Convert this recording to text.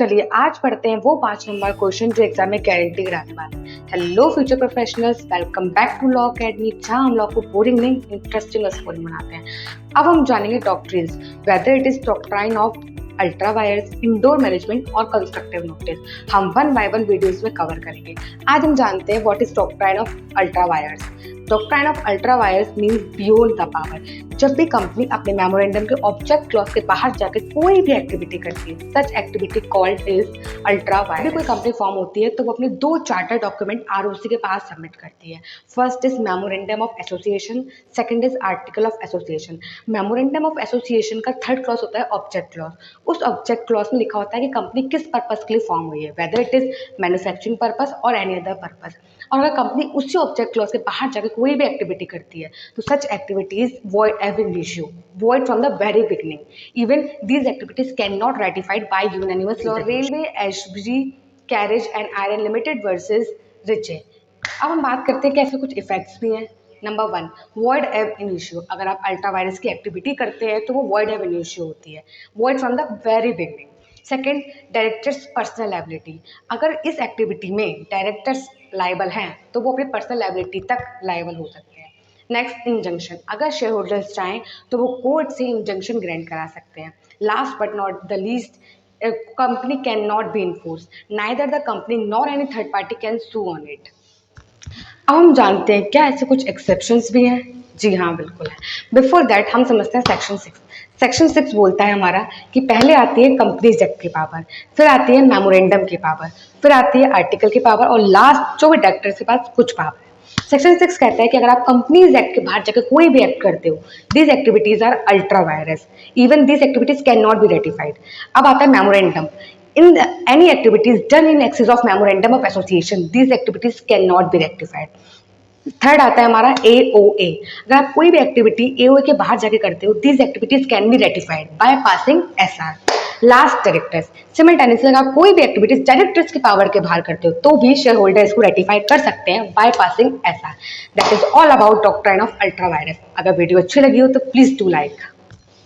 चलिए आज पढ़ते हैं वो 5 नंबर क्वेश्चन जो एग्जाम में गारंटी कराने वाले हैं। Hello future professionals, welcome back to law academy, जहां हम लॉ को बोरिंग नहीं इंटरेस्टिंग और स्कोरिंग बनाते हैं। अब हम जानेंगे doctrines, whether it is doctrine of ultra vires, indoor management और कंस्ट्रक्टिव नोटिस। हम वन बाय वन वीडियोस में कवर करेंगे। आज हम जानते हैं what is doctrine of ultra vires. Doctrine of ultra vires means beyond the power. जब भी कंपनी अपने मेमोरेंडम के ऑब्जेक्ट क्लॉज के बाहर जाकर कोई भी एक्टिविटी करती है, सच activity called is ultra wire. कोई कंपनी फॉर्म होती है तो वो अपने 2 चार्टर डॉक्यूमेंट आरओसी के पास सबमिट करती है। First is memorandum of association, second is article of association. Memorandum of association का थर्ड क्लॉज होता है ऑब्जेक्ट क्लॉज। उस ऑब्जेक्ट क्लॉज में लिखा होता है कि कंपनी किस पर्पस के लिए फॉर्म हुई है, whether it is manufacturing purpose और एनी अदर पर्पस। और अगर कंपनी उसी ऑब्जेक्ट क्लॉज के बाहर जाकर कोई भी एक्टिविटी करती है तो सच activities void ab initio, void from the very beginning. Even these activities cannot ratified by unanimous law. Railway HBG Carriage and Iron Limited versus Riche. अब हम बात करते हैं कि ऐसे कुछ इफेक्ट्स भी हैं। Number 1, void ab initio। अगर आप अल्ट्रा वायरस की एक्टिविटी करते हैं तो वो void ab initio होती है, void from the very beginning. Second, directors personal liability. अगर इस एक्टिविटी में डायरेक्टर्स लायबल हैं तो वो अपनी पर्सनल लायबिलिटी तक लायबल हो सकते हैं। Next, injunction. अगर शेयर होल्डर्स चाहें तो वो कोर्ट से इंजंक्शन ग्रांट करा सकते हैं। Last but not the least, company can not be enforce, neither the company nor any third party can sue on it. अब हम जानते हैं क्या ऐसे कुछ एक्सेप्शंस भी हैं। जी हाँ, बिल्कुल है। बिफोर दैट हम समझते हैं सेक्शन 6। सेक्शन 6 बोलता है हमारा कि पहले आती है कंपनीज एक्ट की पावर, फिर आती है मेमोरेंडम की पावर, फिर आती है आर्टिकल की पावर और लास्ट जो भी डायरेक्टर के पास कुछ पावर है। सेक्शन 6 कहता है कि अगर आप कंपनीज एक्ट के बाहर जाकर कोई भी एक्ट करते हो, these activities are ultra vires, even these activities can not be ratified. अब आता है memorandum. In any activities done in excess of memorandum of association, these activities cannot be rectified. Third आता है हमारा AOA। अगर आप कोई भी एक्टिविटी AOA के बाहर जाके करते हो, these activities can be ratified by passing SR. Last, directors. Simultaneously अगर आप कोई भी एक्टिविटीज डायरेक्टर्स की पावर के बाहर करते हो तो भी शेयर होल्डर इसको रेटिफाई कर सकते हैं by passing SR। That is all about doctrine of ultra vires. अगर वीडियो अच्छी लगी हो तो प्लीज डू लाइक।